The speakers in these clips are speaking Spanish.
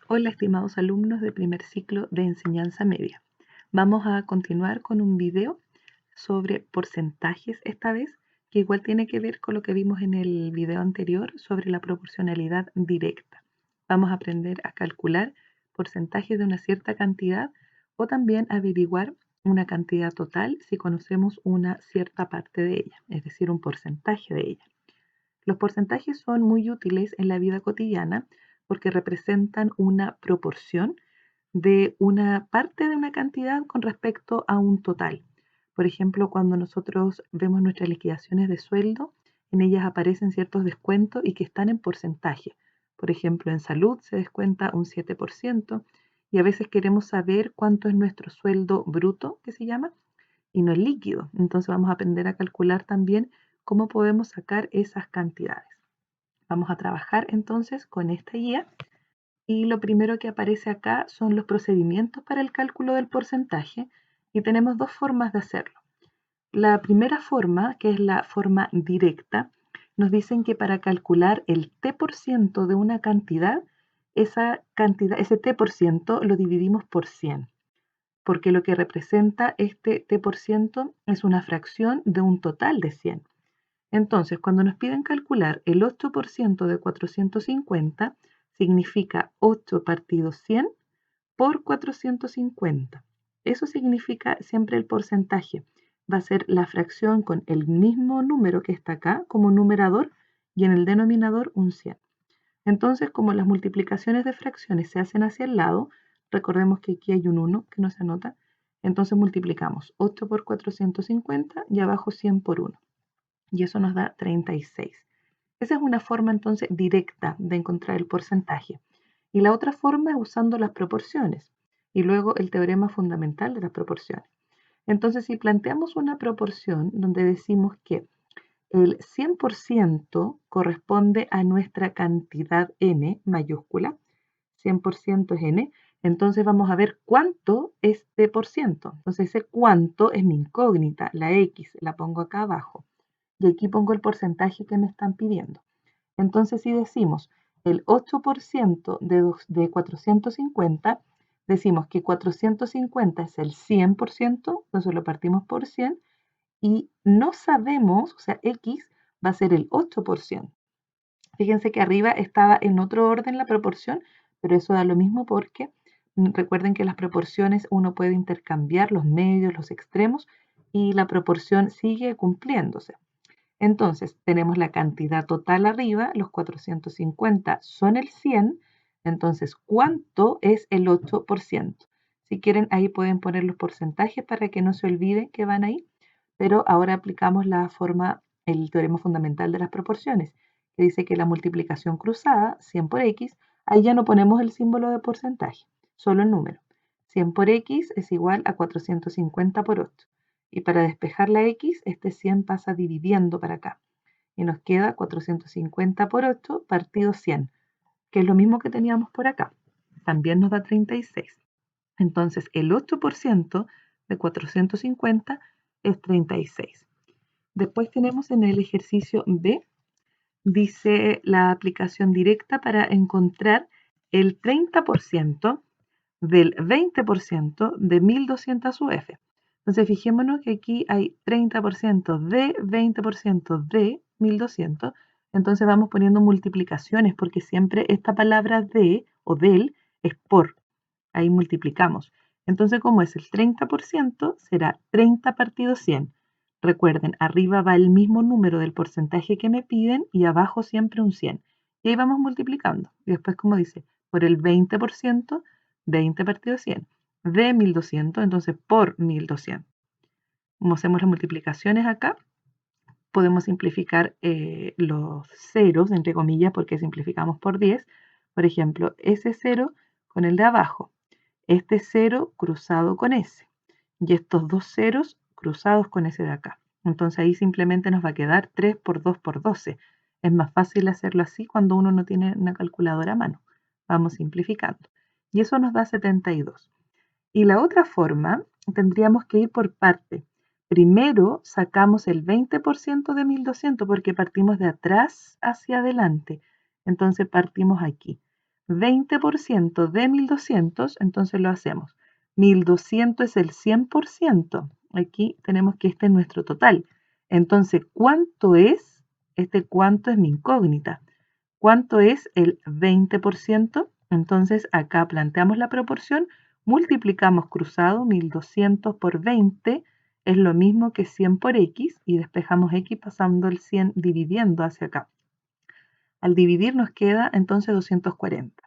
Hola, estimados alumnos de primer ciclo de enseñanza media. Vamos a continuar con un video sobre porcentajes esta vez, que igual tiene que ver con lo que vimos en el video anterior sobre la proporcionalidad directa. Vamos a aprender a calcular porcentajes de una cierta cantidad o también averiguar una cantidad total si conocemos una cierta parte de ella, es decir, un porcentaje de ella. Los porcentajes son muy útiles en la vida cotidiana porque representan una proporción de una parte de una cantidad con respecto a un total. Por ejemplo, cuando nosotros vemos nuestras liquidaciones de sueldo, en ellas aparecen ciertos descuentos y que están en porcentaje. Por ejemplo, en salud se descuenta un 7% y a veces queremos saber cuánto es nuestro sueldo bruto, que se llama, y no el líquido. Entonces vamos a aprender a calcular también cómo podemos sacar esas cantidades. Vamos a trabajar entonces con esta guía y lo primero que aparece acá son los procedimientos para el cálculo del porcentaje y tenemos dos formas de hacerlo. La primera forma, que es la forma directa, nos dicen que para calcular el t% de una cantidad, ese t% lo dividimos por 100, porque lo que representa este t% es una fracción de un total de 100. Entonces, cuando nos piden calcular el 8% de 450, significa 8 partido 100 por 450. Eso significa siempre el porcentaje. Va a ser la fracción con el mismo número que está acá como numerador y en el denominador un 100. Entonces, como las multiplicaciones de fracciones se hacen hacia el lado, recordemos que aquí hay un 1 que no se anota, entonces multiplicamos 8 por 450 y abajo 100 por 1. Y eso nos da 36. Esa es una forma entonces directa de encontrar el porcentaje. Y la otra forma es usando las proporciones y luego el teorema fundamental de las proporciones. Entonces, si planteamos una proporción donde decimos que el 100% corresponde a nuestra cantidad n mayúscula, 100% es n, entonces vamos a ver cuánto es t por ciento. Entonces ese cuánto es mi incógnita, la x, la pongo acá abajo. Y aquí pongo el porcentaje que me están pidiendo. Entonces si decimos el 8% de 450, decimos que 450 es el 100%, entonces lo partimos por 100, y no sabemos, o sea, x va a ser el 8%. Fíjense que arriba estaba en otro orden la proporción, pero eso da lo mismo porque recuerden que las proporciones uno puede intercambiar los medios, los extremos, y la proporción sigue cumpliéndose. Entonces, tenemos la cantidad total arriba, los 450 son el 100, entonces, ¿cuánto es el 8%? Si quieren, ahí pueden poner los porcentajes para que no se olviden que van ahí, pero ahora aplicamos la forma, el teorema fundamental de las proporciones, que dice que la multiplicación cruzada, 100 por x, ahí ya no ponemos el símbolo de porcentaje, solo el número. 100 por x es igual a 450 por 8. Y para despejar la x, este 100 pasa dividiendo para acá. Y nos queda 450 por 8 partido 100, que es lo mismo que teníamos por acá. También nos da 36. Entonces, el 8% de 450 es 36. Después tenemos en el ejercicio B, dice la aplicación directa para encontrar el 30% del 20% de 1200 UF. Entonces fijémonos que aquí hay 30% de 20% de 1200. Entonces vamos poniendo multiplicaciones porque siempre esta palabra de o del es por. Ahí multiplicamos. Entonces, como es el 30%, será 30 partido 100. Recuerden, arriba va el mismo número del porcentaje que me piden y abajo siempre un 100. Y ahí vamos multiplicando. Y después, como dice, por el 20%, 20 partido 100. De 1200, entonces por 1200. Como hacemos las multiplicaciones acá, podemos simplificar los ceros, entre comillas, porque simplificamos por 10. Por ejemplo, ese 0 con el de abajo. Este 0 cruzado con ese. Y estos dos ceros cruzados con ese de acá. Entonces ahí simplemente nos va a quedar 3 por 2 por 12. Es más fácil hacerlo así cuando uno no tiene una calculadora a mano. Vamos simplificando. Y eso nos da 72. Y la otra forma, tendríamos que ir por parte. Primero sacamos el 20% de 1200 porque partimos de atrás hacia adelante. Entonces partimos aquí. 20% de 1200, entonces lo hacemos. 1200 es el 100%. Aquí tenemos que este es nuestro total. Entonces, ¿cuánto es? ¿Cuánto es mi incógnita? ¿Cuánto es el 20%? Entonces, acá planteamos la proporción, multiplicamos cruzado, 1200 por 20 es lo mismo que 100 por x y despejamos x pasando el 100 dividiendo hacia acá. Al dividir nos queda entonces 240.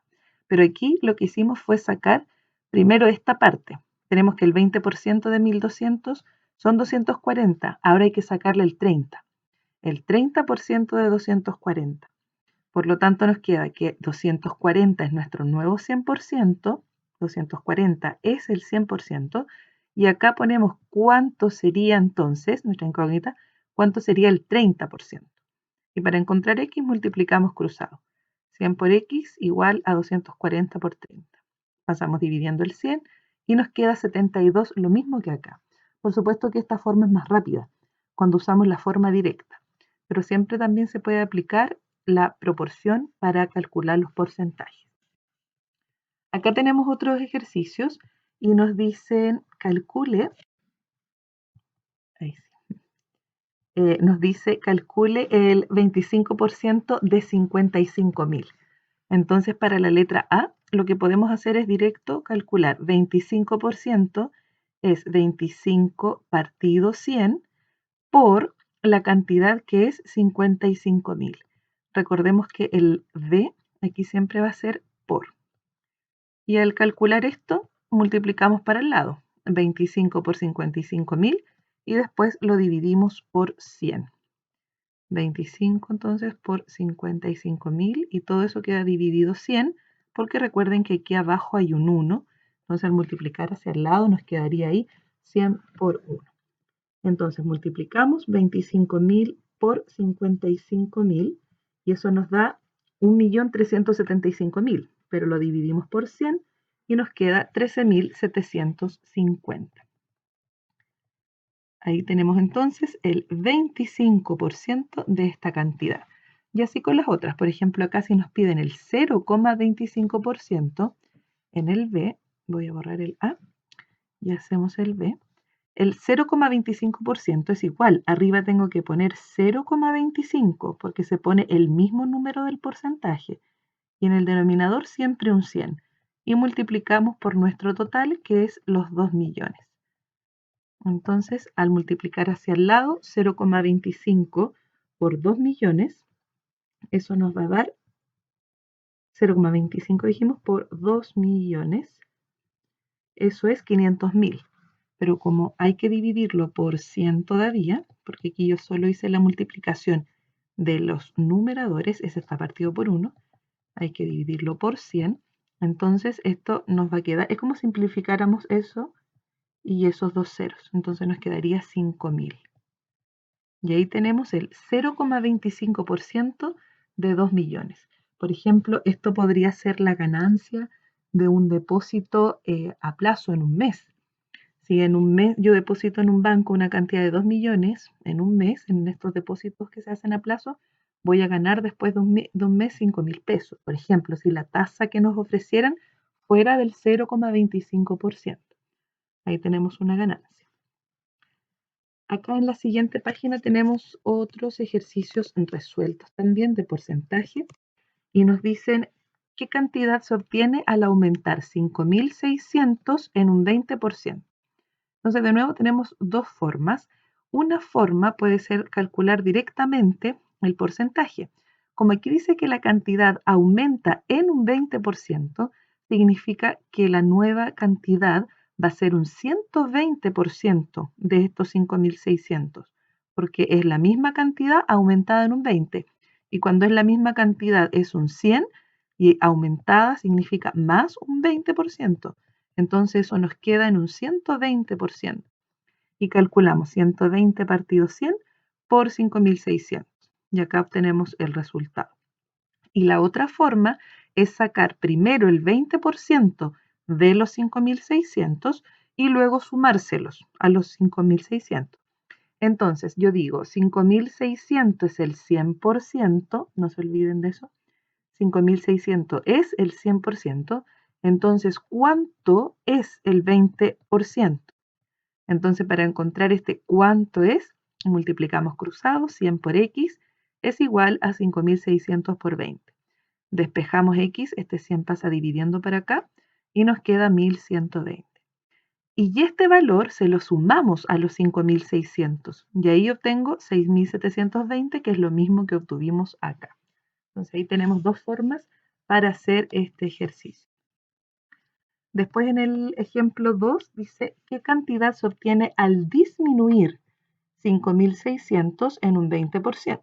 Pero aquí lo que hicimos fue sacar primero esta parte. Tenemos que el 20% de 1200 son 240. Ahora hay que sacarle el 30. El 30% de 240. Por lo tanto nos queda que 240 es nuestro nuevo 100%. 240 es el 100%. Y acá ponemos cuánto sería entonces, nuestra incógnita, cuánto sería el 30%. Y para encontrar x multiplicamos cruzado. 100 por x igual a 240 por 30. Pasamos dividiendo el 100 y nos queda 72, lo mismo que acá. Por supuesto que esta forma es más rápida cuando usamos la forma directa, pero siempre también se puede aplicar la proporción para calcular los porcentajes. Acá tenemos otros ejercicios y nos dicen calcule, ahí sí, nos dice calcule el 25% de 55.000. Entonces, para la letra A, lo que podemos hacer es directo calcular 25% es 25 partido 100 por la cantidad que es 55.000. Recordemos que el B aquí siempre va a ser por. Y al calcular esto, multiplicamos para el lado, 25 por 55.000 y después lo dividimos por 100. 25 entonces por 55.000 y todo eso queda dividido 100 porque recuerden que aquí abajo hay un 1, entonces al multiplicar hacia el lado nos quedaría ahí 100 por 1. Entonces multiplicamos 25.000 por 55.000 y eso nos da 1.375.000, pero lo dividimos por 100 y nos queda 13.750. Ahí tenemos entonces el 25% de esta cantidad. Y así con las otras. Por ejemplo, acá si nos piden el 0,25% en el B, voy a borrar el A y hacemos el B. El 0,25% es igual. Arriba tengo que poner 0,25 porque se pone el mismo número del porcentaje. Y en el denominador siempre un 100. Y multiplicamos por nuestro total, que es los 2 millones. Entonces, al multiplicar hacia el lado, 0,25 por 2 millones, eso nos va a dar 0,25 dijimos por 2 millones, eso es 500.000. Pero como hay que dividirlo por 100 todavía, porque aquí yo solo hice la multiplicación de los numeradores, ese está partido por 1, hay que dividirlo por 100, entonces esto nos va a quedar, es como simplificáramos eso y esos dos ceros, entonces nos quedaría 5.000. Y ahí tenemos el 0,25% de 2 millones. Por ejemplo, esto podría ser la ganancia de un depósito a plazo en un mes. Si en un mes yo deposito en un banco una cantidad de 2 millones, en un mes, en estos depósitos que se hacen a plazo, voy a ganar después de un mes 5.000 pesos. Por ejemplo, si la tasa que nos ofrecieran fuera del 0,25%. Ahí tenemos una ganancia. Acá en la siguiente página tenemos otros ejercicios resueltos también de porcentaje y nos dicen qué cantidad se obtiene al aumentar 5.600 en un 20%. Entonces, de nuevo tenemos dos formas. Una forma puede ser calcular directamente el porcentaje. Como aquí dice que la cantidad aumenta en un 20%, significa que la nueva cantidad va a ser un 120% de estos 5.600, porque es la misma cantidad aumentada en un 20. Y cuando es la misma cantidad es un 100 y aumentada significa más un 20%. Entonces eso nos queda en un 120%. Y calculamos 120 partido 100 por 5.600. Y acá obtenemos el resultado. Y la otra forma es sacar primero el 20% de los 5.600 y luego sumárselos a los 5.600. Entonces yo digo 5.600 es el 100%, no se olviden de eso. 5.600 es el 100%, entonces, ¿cuánto es el 20%? Entonces, para encontrar este cuánto es, multiplicamos cruzados, 100 por x es igual a 5.600 por 20. Despejamos x, este 100 pasa dividiendo para acá y nos queda 1.120. Y este valor se lo sumamos a los 5.600 y ahí obtengo 6.720, que es lo mismo que obtuvimos acá. Entonces ahí tenemos dos formas para hacer este ejercicio. Después en el ejemplo 2 dice, ¿qué cantidad se obtiene al disminuir 5.600 en un 20%?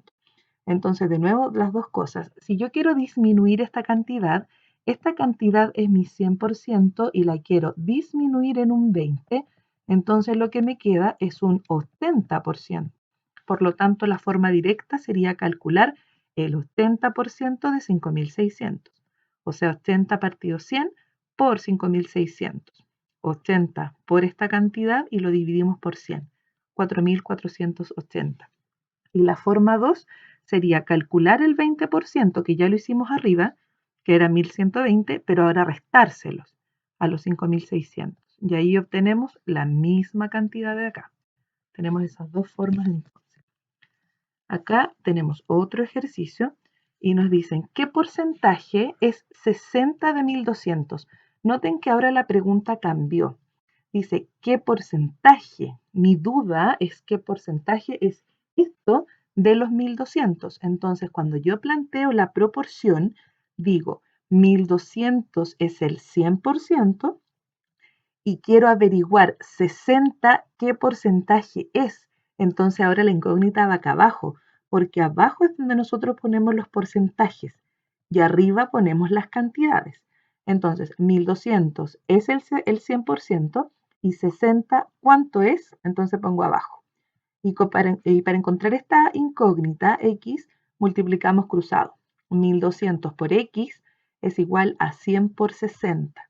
Entonces, de nuevo, las dos cosas. Si yo quiero disminuir esta cantidad es mi 100% y la quiero disminuir en un 20%, entonces lo que me queda es un 80%. Por lo tanto, la forma directa sería calcular el 80% de 5.600. O sea, 80 partido 100 por 5.600. 80 por esta cantidad y lo dividimos por 100. 4.480. Y la forma 2 sería calcular el 20%, que ya lo hicimos arriba, que era 1.120, pero ahora restárselos a los 5.600. Y ahí obtenemos la misma cantidad de acá. Tenemos esas dos formas entonces. Acá tenemos otro ejercicio y nos dicen, ¿qué porcentaje es 60 de 1.200? Noten que ahora la pregunta cambió. Dice, ¿qué porcentaje? Mi duda es qué porcentaje es esto de los 1.200. Entonces, cuando yo planteo la proporción, digo, 1.200 es el 100% y quiero averiguar 60 qué porcentaje es. Entonces, ahora la incógnita va acá abajo, porque abajo es donde nosotros ponemos los porcentajes y arriba ponemos las cantidades. Entonces, 1.200 es el 100% y 60, ¿cuánto es? Entonces pongo abajo. Y para encontrar esta incógnita, x, multiplicamos cruzado. 1.200 por x es igual a 100 por 60.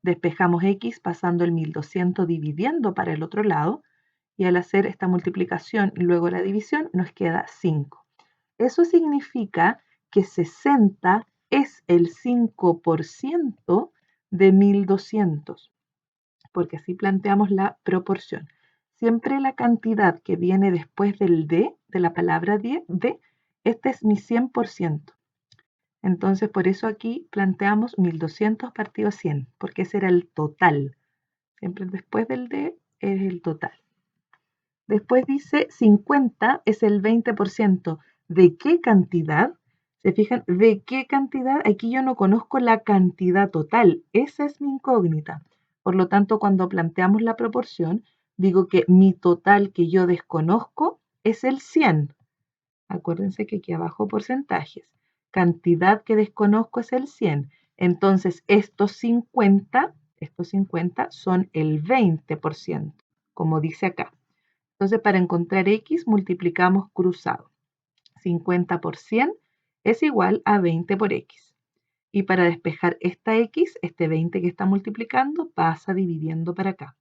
Despejamos x pasando el 1.200 dividiendo para el otro lado. Y al hacer esta multiplicación y luego la división, nos queda 5. Eso significa que 60 es el 5% de 1.200, porque así planteamos la proporción. Siempre la cantidad que viene después del de la palabra de, este es mi 100%. Entonces, por eso aquí planteamos 1.200 partido 100, porque ese era el total. Siempre después del de es el total. Después dice 50 es el 20%. ¿De qué cantidad? ¿Se fijan? ¿De qué cantidad? Aquí yo no conozco la cantidad total. Esa es mi incógnita. Por lo tanto, cuando planteamos la proporción, digo que mi total que yo desconozco es el 100. Acuérdense que aquí abajo porcentajes. Cantidad que desconozco es el 100. Entonces, estos 50 son el 20%, como dice acá. Entonces, para encontrar x, multiplicamos cruzado. 50 por 100 es igual a 20 por x. Y para despejar esta x, este 20 que está multiplicando, pasa dividiendo para acá.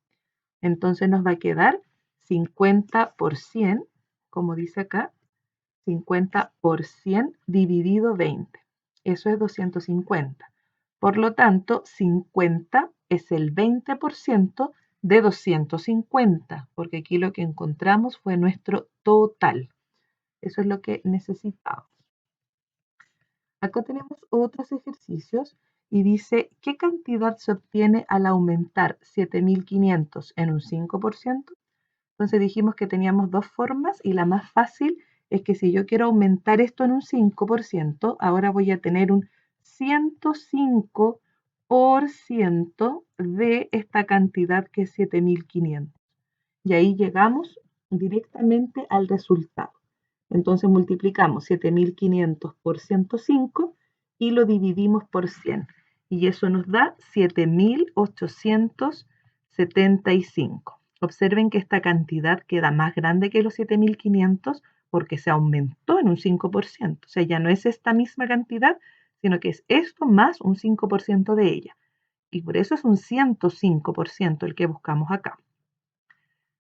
Entonces nos va a quedar 50 por 100, como dice acá, 50 por 100 dividido 20. Eso es 250. Por lo tanto, 50 es el 20% de 250, porque aquí lo que encontramos fue nuestro total. Eso es lo que necesitamos. Acá tenemos otros ejercicios y dice, ¿qué cantidad se obtiene al aumentar 7.500 en un 5%? Entonces dijimos que teníamos dos formas y la más fácil es que si yo quiero aumentar esto en un 5%, ahora voy a tener un 105% de esta cantidad que es 7.500. Y ahí llegamos directamente al resultado. Entonces multiplicamos 7.500 por 105 y lo dividimos por 100. Y eso nos da 7.875. Observen que esta cantidad queda más grande que los 7.500 porque se aumentó en un 5%. O sea, ya no es esta misma cantidad, sino que es esto más un 5% de ella. Y por eso es un 105% el que buscamos acá.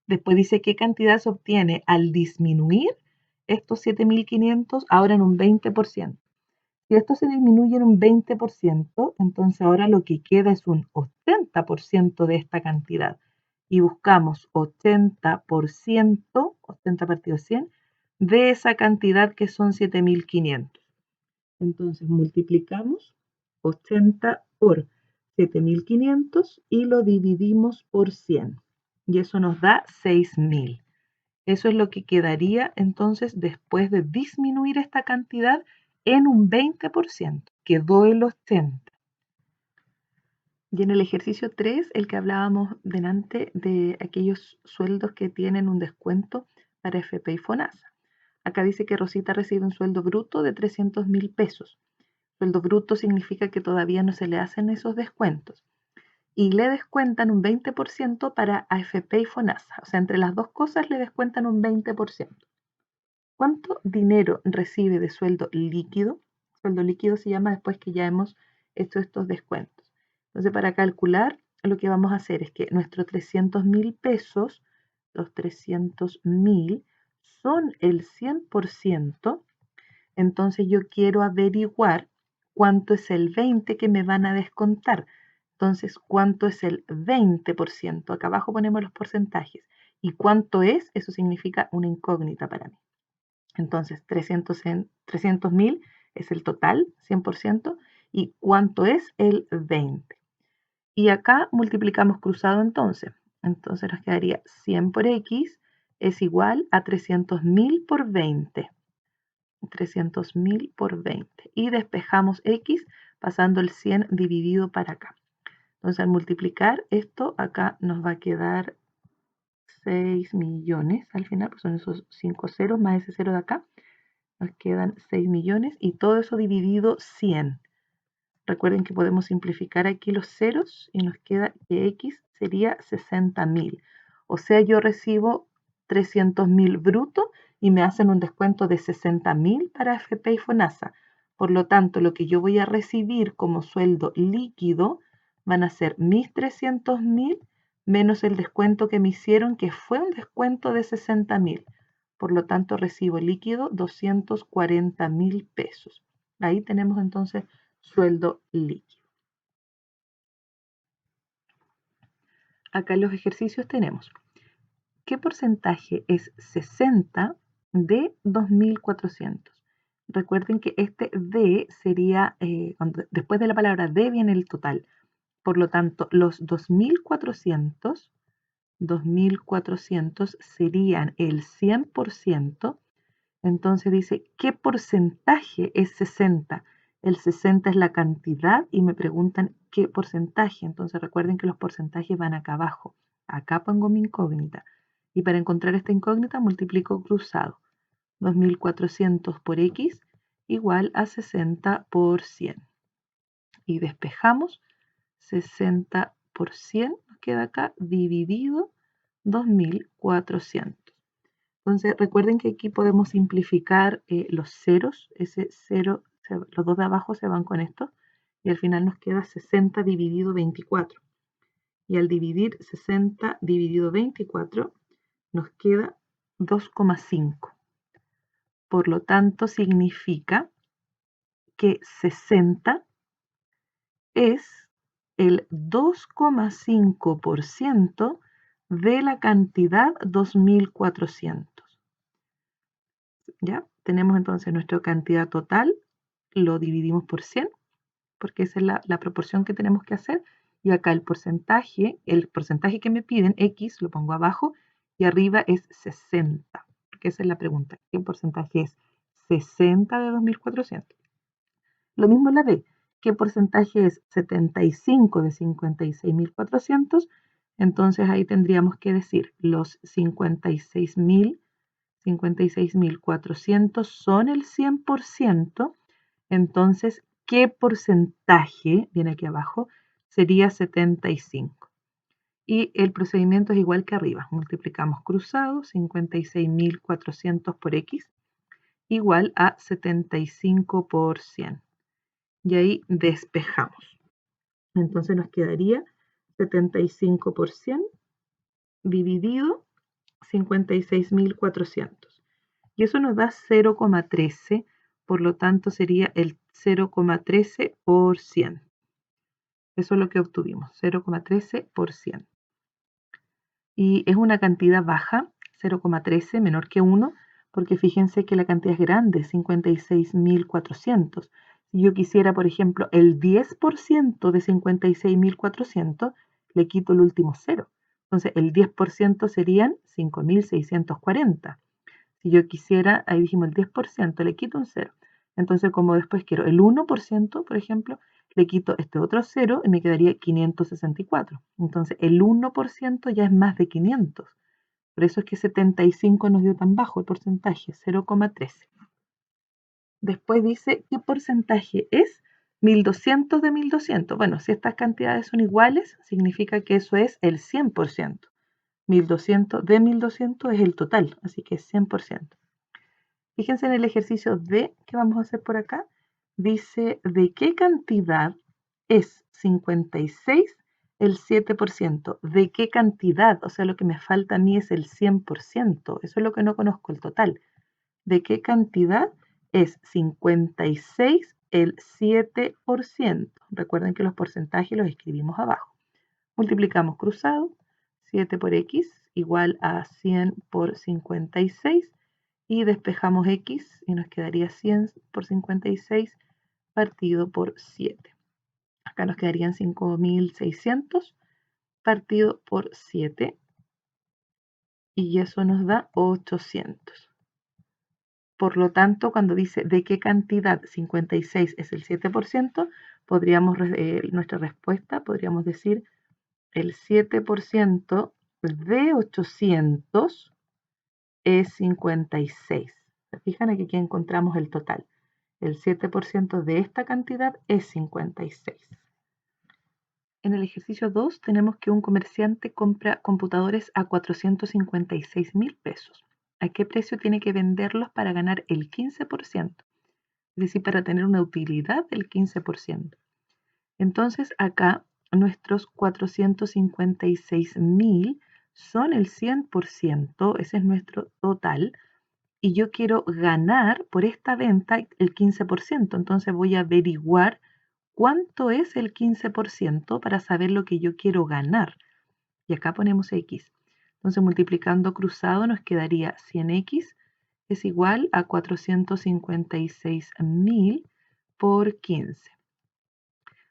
Después dice qué cantidad se obtiene al disminuir estos 7.500 ahora en un 20%. Si esto se disminuye en un 20%, entonces ahora lo que queda es un 80% de esta cantidad. Y buscamos 80%, 80 partido 100, de esa cantidad que son 7.500. Entonces multiplicamos 80 por 7.500 y lo dividimos por 100. Y eso nos da 6.000. Eso es lo que quedaría entonces después de disminuir esta cantidad en un 20%. Quedó el 80%. Y en el ejercicio 3, el que hablábamos delante de aquellos sueldos que tienen un descuento para FP y FONASA. Acá dice que Rosita recibe un sueldo bruto de 300.000 pesos. Sueldo bruto significa que todavía no se le hacen esos descuentos. Y le descuentan un 20% para AFP y FONASA. O sea, entre las dos cosas le descuentan un 20%. ¿Cuánto dinero recibe de sueldo líquido? Sueldo líquido se llama después que ya hemos hecho estos descuentos. Entonces, para calcular, lo que vamos a hacer es que nuestros 300.000 pesos, los 300.000, son el 100%. Entonces, yo quiero averiguar cuánto es el 20% que me van a descontar. Entonces, ¿cuánto es el 20%? Acá abajo ponemos los porcentajes. ¿Y cuánto es? Eso significa una incógnita para mí. Entonces, 300.000 es el total, 100%, y cuánto es el 20. Y acá multiplicamos cruzado entonces. Entonces nos quedaría 100 por X es igual a 300.000 por 20. 300.000 por 20. Y despejamos X pasando el 100 dividido para acá. Entonces al multiplicar esto, acá nos va a quedar 6 millones al final, pues son esos 5 ceros más ese cero de acá. Nos quedan 6 millones y todo eso dividido 100. Recuerden que podemos simplificar aquí los ceros y nos queda que X sería 60.000. O sea, yo recibo 300.000 bruto y me hacen un descuento de 60.000 para FP y FONASA. Por lo tanto, lo que yo voy a recibir como sueldo líquido van a ser mis 300.000 menos el descuento que me hicieron, que fue un descuento de 60.000. Por lo tanto, recibo líquido 240.000 pesos. Ahí tenemos entonces sueldo líquido. Acá en los ejercicios tenemos, ¿qué porcentaje es 60 de 2.400? Recuerden que este D sería, después de la palabra D viene el total. Por lo tanto, los 2.400 serían el 100%. Entonces dice, ¿qué porcentaje es 60? El 60 es la cantidad y me preguntan qué porcentaje. Entonces recuerden que los porcentajes van acá abajo. Acá pongo mi incógnita. Y para encontrar esta incógnita multiplico cruzado. 2.400 por X igual a 60 por 100. Y despejamos. 60 por 100 nos queda acá dividido 2.400. Entonces recuerden que aquí podemos simplificar los ceros, ese cero, los dos de abajo se van con esto y al final nos queda 60 dividido 24. Y al dividir 60 dividido 24 nos queda 2,5. Por lo tanto significa que 60 es el 2,5% de la cantidad 2.400. ¿Ya? Tenemos entonces nuestra cantidad total, lo dividimos por 100, porque esa es la proporción que tenemos que hacer. Y acá el porcentaje que me piden, X, lo pongo abajo, y arriba es 60, porque esa es la pregunta. ¿Qué porcentaje es 60 de 2.400? Lo mismo en la B. ¿Qué porcentaje es 75 de 56.400? Entonces ahí tendríamos que decir los 56.400 son el 100%, entonces, ¿qué porcentaje, viene aquí abajo, sería 75? Y el procedimiento es igual que arriba, multiplicamos cruzado, 56.400 por X, igual a 75 por 100. Y ahí despejamos. Entonces nos quedaría 75 por 100 dividido 56.400. Y eso nos da 0,13, por lo tanto sería el 0,13%. Eso es lo que obtuvimos, 0,13%. Y es una cantidad baja, 0,13, menor que 1, porque fíjense que la cantidad es grande, 56.400. Si yo quisiera, por ejemplo, el 10% de 56.400, le quito el último cero. Entonces, el 10% serían 5.640. Si yo quisiera, ahí dijimos el 10%, le quito un cero. Entonces, como después quiero el 1%, por ejemplo, le quito este otro cero y me quedaría 564. Entonces, el 1% ya es más de 500. Por eso es que 75 nos dio tan bajo el porcentaje, 0,13. Después dice, ¿qué porcentaje es 1200 de 1200? Bueno, si estas cantidades son iguales, significa que eso es el 100%. 1200 de 1200 es el total, así que es 100%. Fíjense en el ejercicio D que vamos a hacer por acá. Dice, ¿de qué cantidad es 56 el 7%? ¿De qué cantidad? O sea, lo que me falta a mí es el 100%. Eso es lo que no conozco, el total. ¿De qué cantidad es 56 el 7%? Recuerden que los porcentajes los escribimos abajo. Multiplicamos cruzado. 7 por x igual a 100 por 56. Y despejamos x y nos quedaría 100 por 56 partido por 7. Acá nos quedarían 5.600 partido por 7 y eso nos da 800. Por lo tanto, cuando dice de qué cantidad 56 es el 7%, nuestra respuesta podríamos decir el 7% de 800 es 56. ¿Se fijan? Aquí encontramos el total. El 7% de esta cantidad es 56. En el ejercicio 2 tenemos que un comerciante compra computadores a 456.000 pesos. ¿A qué precio tiene que venderlos para ganar el 15%? Es decir, para tener una utilidad del 15%. Entonces acá nuestros 456.000 son el 100%, ese es nuestro total, y yo quiero ganar por esta venta el 15%, entonces voy a averiguar cuánto es el 15% para saber lo que yo quiero ganar. Y acá ponemos X. Entonces multiplicando cruzado nos quedaría 100X es igual a 456.000 por 15.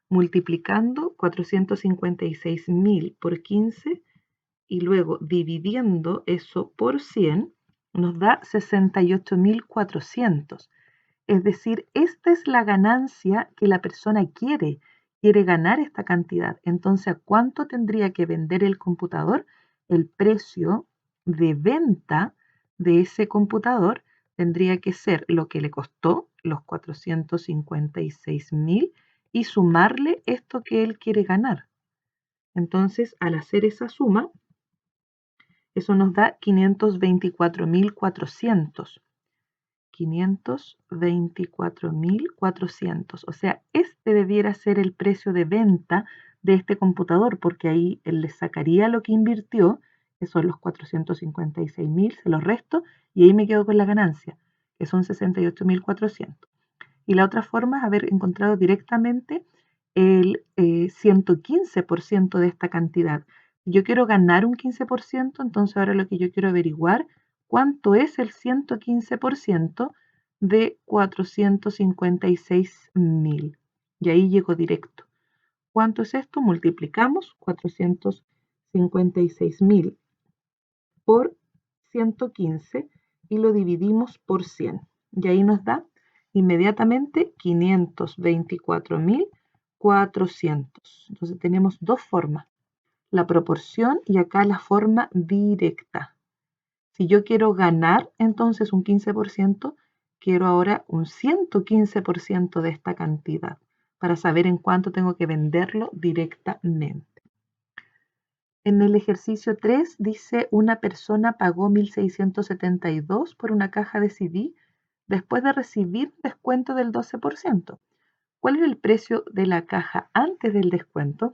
Multiplicando 456.000 por 15 y luego dividiendo eso por 100 nos da 68.400. Es decir, esta es la ganancia que la persona quiere ganar esta cantidad. Entonces, ¿a cuánto tendría que vender el computador? El precio de venta de ese computador tendría que ser lo que le costó, los 456.000, y sumarle esto que él quiere ganar. Entonces, al hacer esa suma, eso nos da 524.400. 524.400. O sea, este debiera ser el precio de venta de este computador, porque ahí él le sacaría lo que invirtió, que son los 456.000, se los resto, y ahí me quedo con la ganancia, que son 68.400. Y la otra forma es haber encontrado directamente el 115% de esta cantidad. Si yo quiero ganar un 15%, entonces ahora lo que yo quiero averiguar, ¿cuánto es el 115% de 456.000? Y ahí llego directo. ¿Cuánto es esto? Multiplicamos 456.000 por 115 y lo dividimos por 100. Y ahí nos da inmediatamente 524.400. Entonces tenemos dos formas, la proporción y acá la forma directa. Si yo quiero ganar entonces un 15%, quiero ahora un 115% de esta cantidad para saber en cuánto tengo que venderlo directamente. En el ejercicio 3 dice una persona pagó 1.672 por una caja de CD después de recibir descuento del 12%. ¿Cuál era el precio de la caja antes del descuento?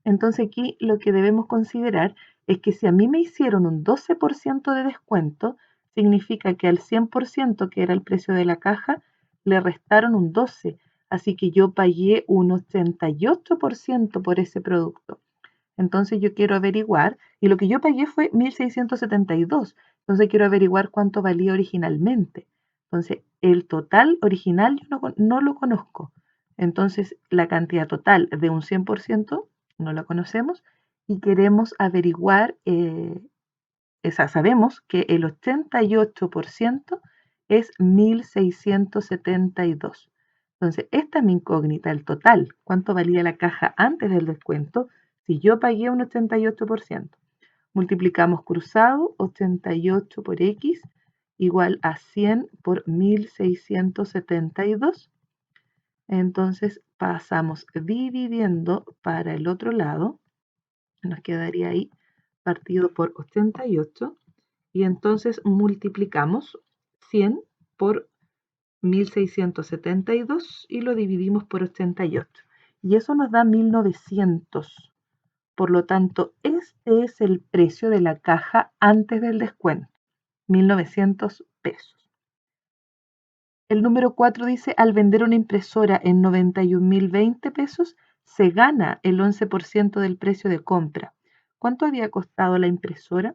Entonces aquí lo que debemos considerar es que si a mí me hicieron un 12% de descuento, significa que al 100%, que era el precio de la caja, le restaron un 12%, así que yo pagué un 88% por ese producto. Entonces yo quiero averiguar, y lo que yo pagué fue 1.672, entonces quiero averiguar cuánto valía originalmente. Entonces el total original yo no lo conozco. Entonces la cantidad total de un 100% no la conocemos y queremos averiguar, sabemos que el 88% es 1.672. Entonces, esta es mi incógnita, el total. ¿Cuánto valía la caja antes del descuento? Si yo pagué un 88%. Multiplicamos cruzado, 88 por X igual a 100 por 1.672. Entonces pasamos dividiendo para el otro lado. Nos quedaría ahí partido por 88 y entonces multiplicamos 100 por 1.672 y lo dividimos por 88 y eso nos da 1.900. Por lo tanto, este es el precio de la caja antes del descuento, 1.900 pesos. El número 4 dice, al vender una impresora en 91.020 pesos, se gana el 11% del precio de compra. ¿Cuánto había costado la impresora?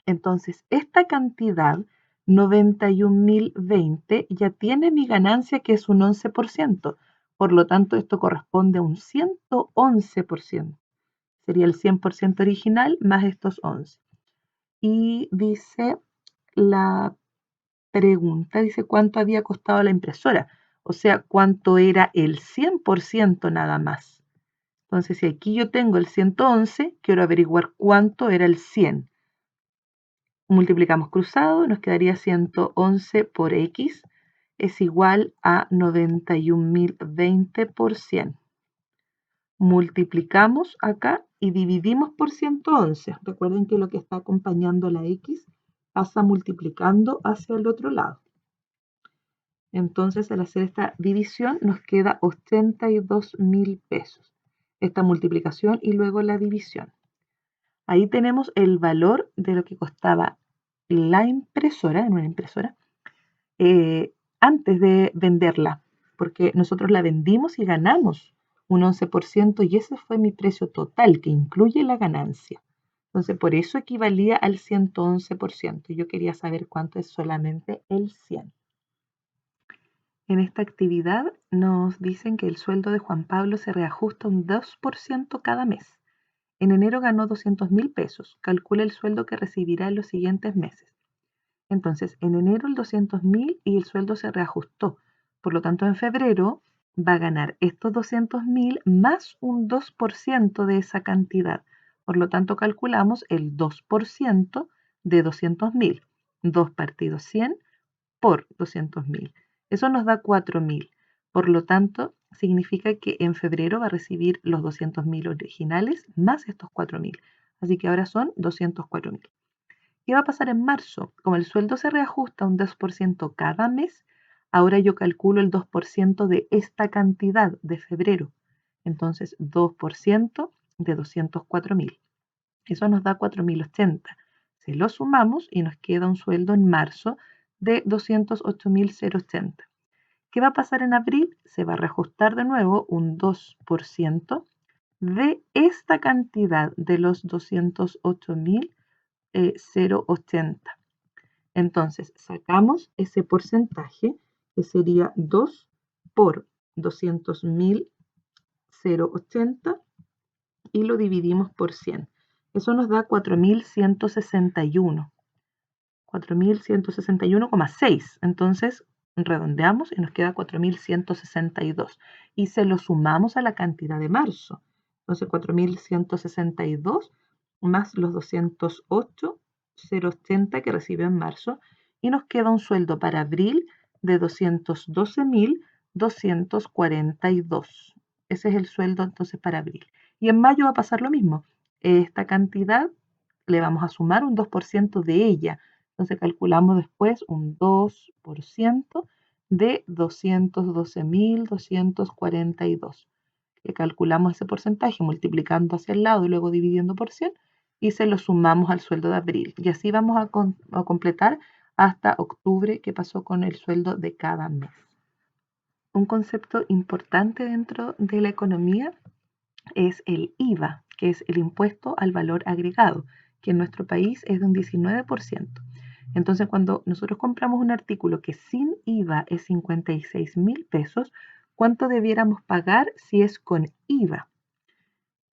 Entonces, esta cantidad, 91.020, ya tiene mi ganancia que es un 11%. Por lo tanto, esto corresponde a un 111%. Sería el 100% original más estos 11. Y dice la pregunta, dice cuánto había costado la impresora. O sea, cuánto era el 100% nada más. Entonces, si aquí yo tengo el 111, quiero averiguar cuánto era el 100. Multiplicamos cruzado, nos quedaría 111 por X es igual a 91.020 por 100. Multiplicamos acá y dividimos por 111. Recuerden que lo que está acompañando la X pasa multiplicando hacia el otro lado. Entonces, al hacer esta división, nos queda 82.000 pesos. Esta multiplicación y luego la división. Ahí tenemos el valor de lo que costaba la impresora, en una impresora, antes de venderla, porque nosotros la vendimos y ganamos un 11% y ese fue mi precio total, que incluye la ganancia. Entonces, por eso equivalía al 111%. Yo quería saber cuánto es solamente el 100. En esta actividad nos dicen que el sueldo de Juan Pablo se reajusta un 2% cada mes. En enero ganó 200.000 pesos. Calcula el sueldo que recibirá en los siguientes meses. Entonces, en enero el 200.000 y el sueldo se reajustó. Por lo tanto, en febrero va a ganar estos 200.000 más un 2% de esa cantidad. Por lo tanto, calculamos el 2% de 200.000. 2 partido 100 por 200.000. Eso nos da 4.000. Por lo tanto, significa que en febrero va a recibir los 200.000 originales más estos 4.000. Así que ahora son 204.000. ¿Qué va a pasar en marzo? Como el sueldo se reajusta un 2% cada mes, ahora yo calculo el 2% de esta cantidad de febrero. Entonces, 2% de 204.000. Eso nos da 4.080. Se lo sumamos y nos queda un sueldo en marzo de 208.080. ¿Qué va a pasar en abril? Se va a reajustar de nuevo un 2% de esta cantidad de los 208.080. Entonces, sacamos ese porcentaje que sería 2 por 200.080 y lo dividimos por 100. Eso nos da 4.161. 4.161,6. Entonces, redondeamos y nos queda 4.162. Y se lo sumamos a la cantidad de marzo. Entonces, 4.162 más los 208.080 que recibió en marzo. Y nos queda un sueldo para abril de 212.242. Ese es el sueldo entonces para abril. Y en mayo va a pasar lo mismo. Esta cantidad le vamos a sumar un 2% de ella. Entonces calculamos después un 2% de 212.242. Le calculamos ese porcentaje multiplicando hacia el lado y luego dividiendo por 100 y se lo sumamos al sueldo de abril. Y así vamos a completar hasta octubre, que pasó con el sueldo de cada mes. un concepto importante dentro de la economía es el IVA, que es el impuesto al valor agregado, que en nuestro país es de un 19%. Entonces, cuando nosotros compramos un artículo que sin IVA es 56.000 pesos, ¿cuánto debiéramos pagar si es con IVA?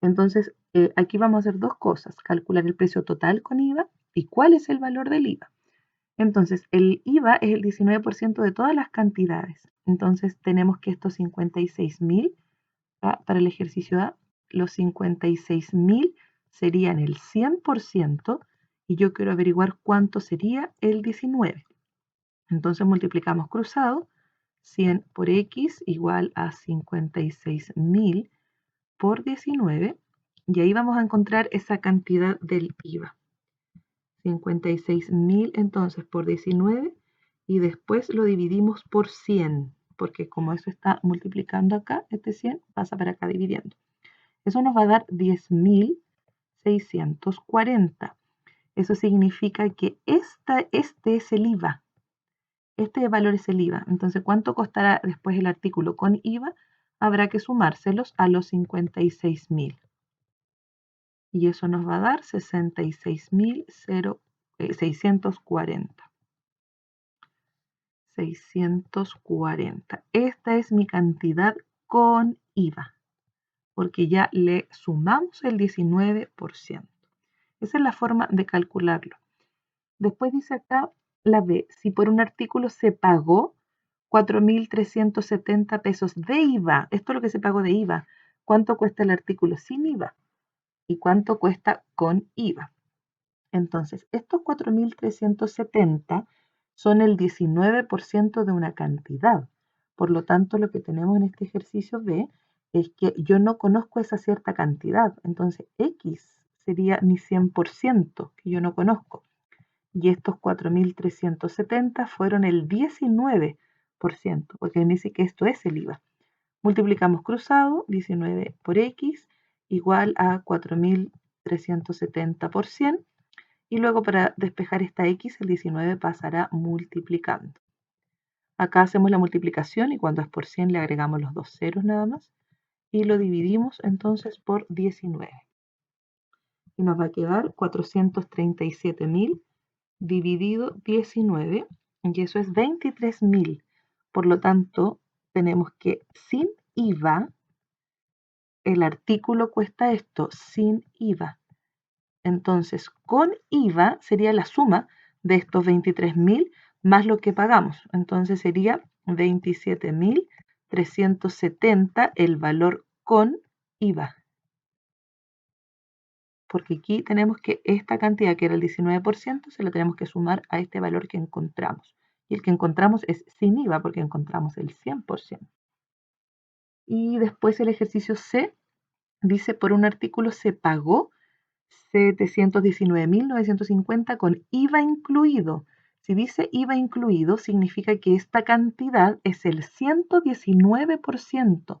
Entonces, aquí vamos a hacer dos cosas, calcular el precio total con IVA y cuál es el valor del IVA. Entonces, el IVA es el 19% de todas las cantidades. Entonces, tenemos que estos 56.000 para el ejercicio A, los 56.000 serían el 100% y yo quiero averiguar cuánto sería el 19. Entonces multiplicamos cruzado, 100 por X igual a 56.000 por 19 y ahí vamos a encontrar esa cantidad del IVA. 56.000 entonces por 19 y después lo dividimos por 100, porque como eso está multiplicando acá, este 100 pasa para acá dividiendo. Eso nos va a dar 10.640. Eso significa que este es el IVA. Este valor es el IVA. Entonces, ¿cuánto costará después el artículo con IVA? Habrá que sumárselos a los 56.000. Y eso nos va a dar 66.640. 640. Esta es mi cantidad con IVA, porque ya le sumamos el 19%. Esa es la forma de calcularlo. Después dice acá la B, si por un artículo se pagó 4.370 pesos de IVA, esto es lo que se pagó de IVA, ¿cuánto cuesta el artículo sin IVA? ¿Y cuánto cuesta con IVA? Entonces, estos 4.370 son el 19% de una cantidad. Por lo tanto, lo que tenemos en este ejercicio B es que yo no conozco esa cierta cantidad. Entonces, X sería mi 100% que yo no conozco. Y estos 4.370 fueron el 19%, porque me dice que esto es el IVA. Multiplicamos cruzado, 19 por X, igual a 4.370 por 100. Y luego para despejar esta X, el 19 pasará multiplicando. Acá hacemos la multiplicación y cuando es por 100 le agregamos los dos ceros nada más. Y lo dividimos entonces por 19. Y nos va a quedar 437.000 dividido 19, y eso es 23.000. Por lo tanto, tenemos que sin IVA, el artículo cuesta esto, sin IVA. Entonces, con IVA sería la suma de estos 23.000 más lo que pagamos. Entonces sería 27.370 el valor con IVA. Porque aquí tenemos que esta cantidad que era el 19% se la tenemos que sumar a este valor que encontramos. Y el que encontramos es sin IVA porque encontramos el 100%. Y después el ejercicio C dice por un artículo se pagó 719.950 con IVA incluido. Si dice IVA incluido, significa que esta cantidad es el 119%,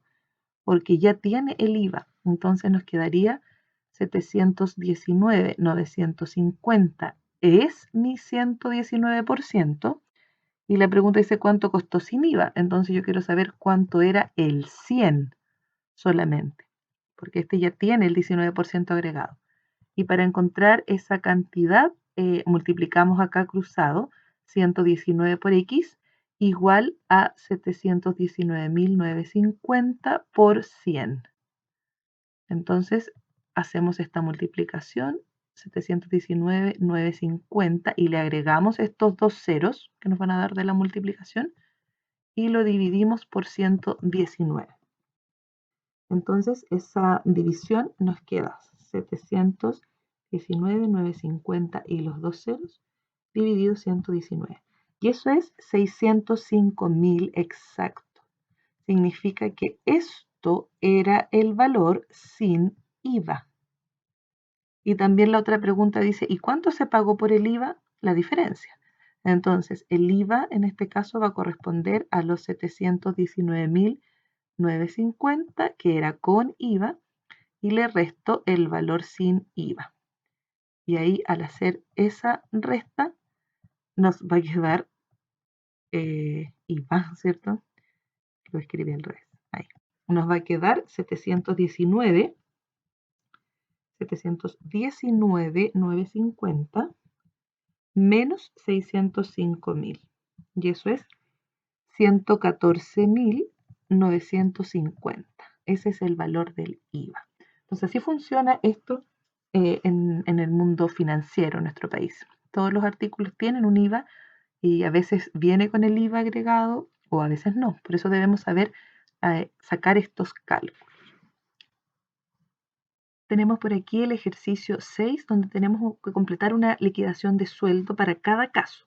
porque ya tiene el IVA. Entonces nos quedaría 719.950 es mi 119%. Y la pregunta dice cuánto costó sin IVA. Entonces yo quiero saber cuánto era el 100 solamente, porque este ya tiene el 19% agregado. Y para encontrar esa cantidad, multiplicamos acá cruzado 119 por X igual a 719.950 por 100. Entonces hacemos esta multiplicación, 719.950, y le agregamos estos dos ceros que nos van a dar de la multiplicación y lo dividimos por 119. Entonces esa división nos queda 719.950 y los dos ceros dividido 119. Y eso es 605.000 exacto. Significa que esto era el valor sin IVA. Y también la otra pregunta dice, ¿y cuánto se pagó por el IVA? La diferencia. Entonces, el IVA en este caso va a corresponder a los 719.950, que era con IVA, y le resto el valor sin IVA. Y ahí al hacer esa resta nos va a quedar IVA, ¿cierto? Lo escribí al revés. Ahí. Nos va a quedar 719,950 menos 605.000. Y eso es 114.950. Ese es el valor del IVA. Entonces, así funciona esto en el mundo financiero en nuestro país. Todos los artículos tienen un IVA y a veces viene con el IVA agregado o a veces no. Por eso debemos saber sacar estos cálculos. Tenemos por aquí el ejercicio 6, donde tenemos que completar una liquidación de sueldo para cada caso.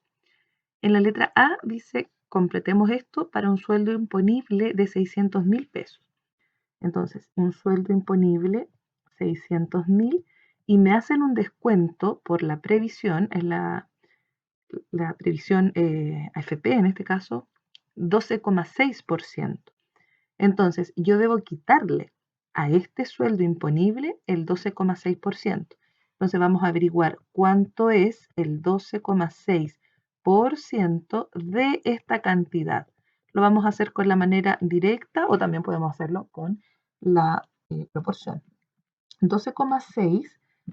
En la letra A dice, completemos esto para un sueldo imponible de 600.000 pesos. Entonces, un sueldo imponible, 600.000, y me hacen un descuento por la previsión, es la previsión AFP en este caso, 12,6%. Entonces, yo debo quitarle a este sueldo imponible el 12,6%. Entonces, vamos a averiguar cuánto es el 12,6% de esta cantidad. Lo vamos a hacer con la manera directa o también podemos hacerlo con la proporción. 12,6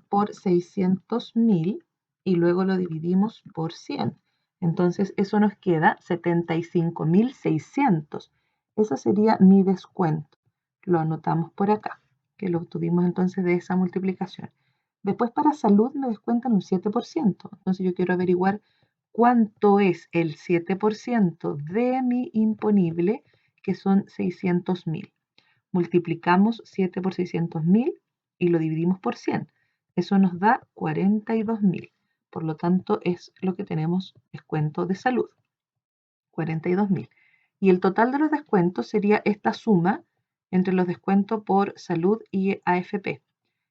por 600.000 y luego lo dividimos por 100. Entonces eso nos queda 75.600. Ese sería mi descuento. Lo anotamos por acá, que lo obtuvimos entonces de esa multiplicación. Después para salud me descuentan un 7%. Entonces yo quiero averiguar cuánto es el 7% de mi imponible, que son 600.000. Multiplicamos 7 por 600.000 y lo dividimos por 100. Eso nos da 42.000. Por lo tanto, es lo que tenemos descuento de salud. 42.000. Y el total de los descuentos sería esta suma entre los descuentos por salud y AFP,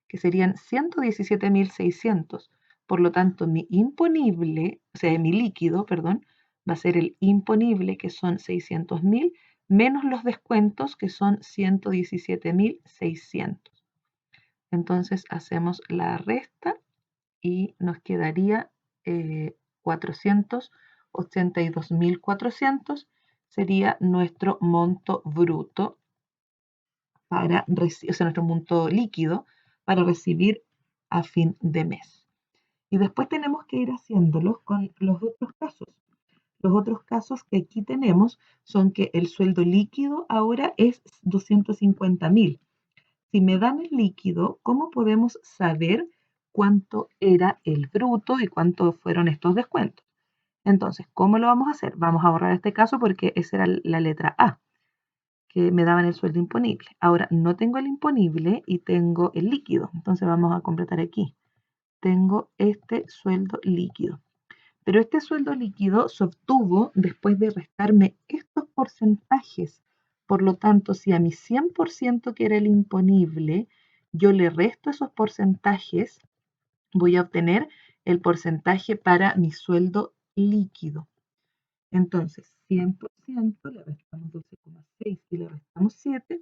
que serían 117.600. Por lo tanto, mi imponible, o sea, mi líquido, perdón, va a ser el imponible, que son 600.000, menos los descuentos, que son 117.600. Entonces hacemos la resta y nos quedaría 482.400 sería nuestro monto bruto para recibir, o sea, nuestro monto líquido para recibir a fin de mes. Y después tenemos que ir haciéndolos con los otros casos. Los otros casos que aquí tenemos son que el sueldo líquido ahora es 250.000. Si me dan el líquido, ¿cómo podemos saber cuánto era el bruto y cuánto fueron estos descuentos? Entonces, ¿cómo lo vamos a hacer? Vamos a borrar este caso porque esa era la letra A, que me daban el sueldo imponible. Ahora no tengo el imponible y tengo el líquido. Entonces vamos a completar aquí. Tengo este sueldo líquido. Pero este sueldo líquido se obtuvo después de restarme estos porcentajes. Por lo tanto, si a mi 100% que era el imponible, yo le resto esos porcentajes, voy a obtener el porcentaje para mi sueldo líquido. Entonces, 100% le restamos 12,6 y le restamos 7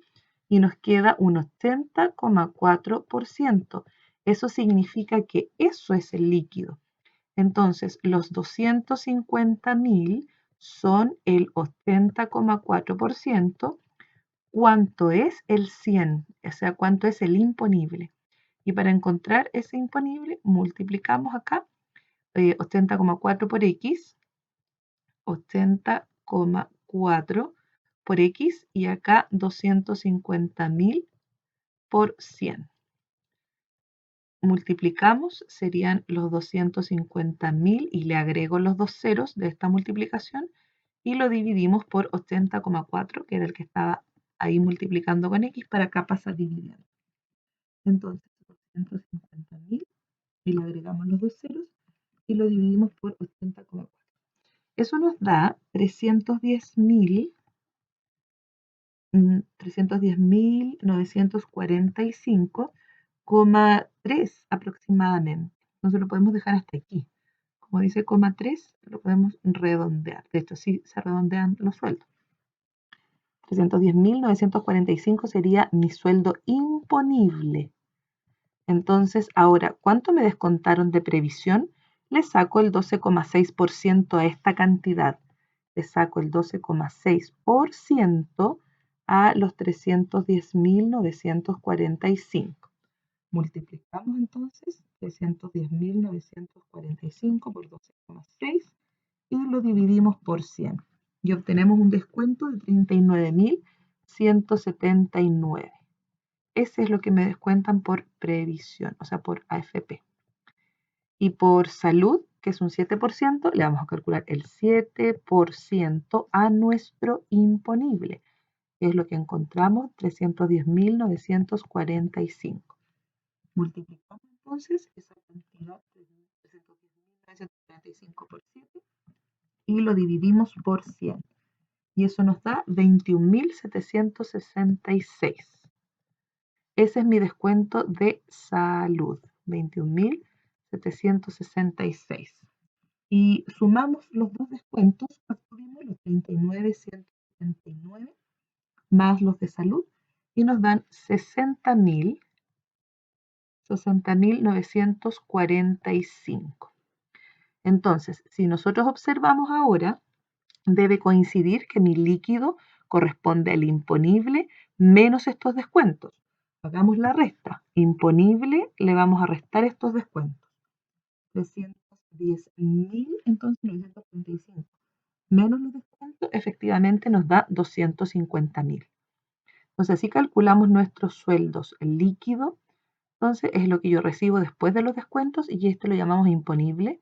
y nos queda un 80,4%. Eso significa que eso es el líquido. Entonces, los 250.000 son el 80,4%. ¿Cuánto es el 100? O sea, ¿cuánto es el imponible? Y para encontrar ese imponible, multiplicamos acá 80,4 por X, 80,4 por X y acá 250.000 por 100. Multiplicamos, serían los 250.000 y le agrego los dos ceros de esta multiplicación y lo dividimos por 80,4, que era el que estaba ahí multiplicando con X, para acá pasar dividiendo. Entonces, 250.000 y le agregamos los dos ceros y lo dividimos por 80,4. Eso nos da 310.945,3 aproximadamente. Entonces lo podemos dejar hasta aquí. Como dice coma 3, lo podemos redondear. De hecho, sí se redondean los sueldos. 310.945 sería mi sueldo imponible. Entonces, ahora, ¿cuánto me descontaron de previsión? Le saco el 12,6% a esta cantidad. Le saco el 12,6% a los 310.945. Multiplicamos entonces 310.945 por 12,6 y lo dividimos por 100. Y obtenemos un descuento de 39.179. Ese es lo que me descuentan por previsión, o sea, por AFP. Y por salud, que es un 7%, le vamos a calcular el 7% a nuestro imponible, que es lo que encontramos, 310.945. Multiplicamos entonces esa cantidad de 310.945 por 7 y lo dividimos por 100. Y eso nos da 21.766. Ese es mi descuento de salud, 21.766. Y sumamos los dos descuentos, obtuvimos los 39.179 más los de salud y nos dan 60.945. Entonces, si nosotros observamos ahora, debe coincidir que mi líquido corresponde al imponible menos estos descuentos. Hagamos la resta. Imponible le vamos a restar estos descuentos. 310.000, entonces 945. Menos los descuentos, efectivamente nos da 250.000. Entonces, si calculamos nuestros sueldos líquido, entonces es lo que yo recibo después de los descuentos y esto lo llamamos imponible,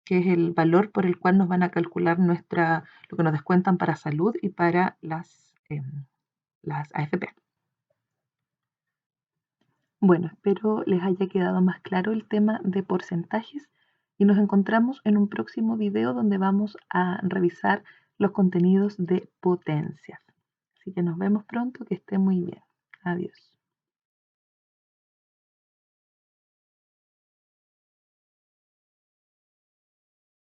que es el valor por el cual nos van a calcular lo que nos descuentan para salud y para las AFP. Bueno, espero les haya quedado más claro el tema de porcentajes y nos encontramos en un próximo video donde vamos a revisar los contenidos de potencias. Así que nos vemos pronto, que esté muy bien. Adiós.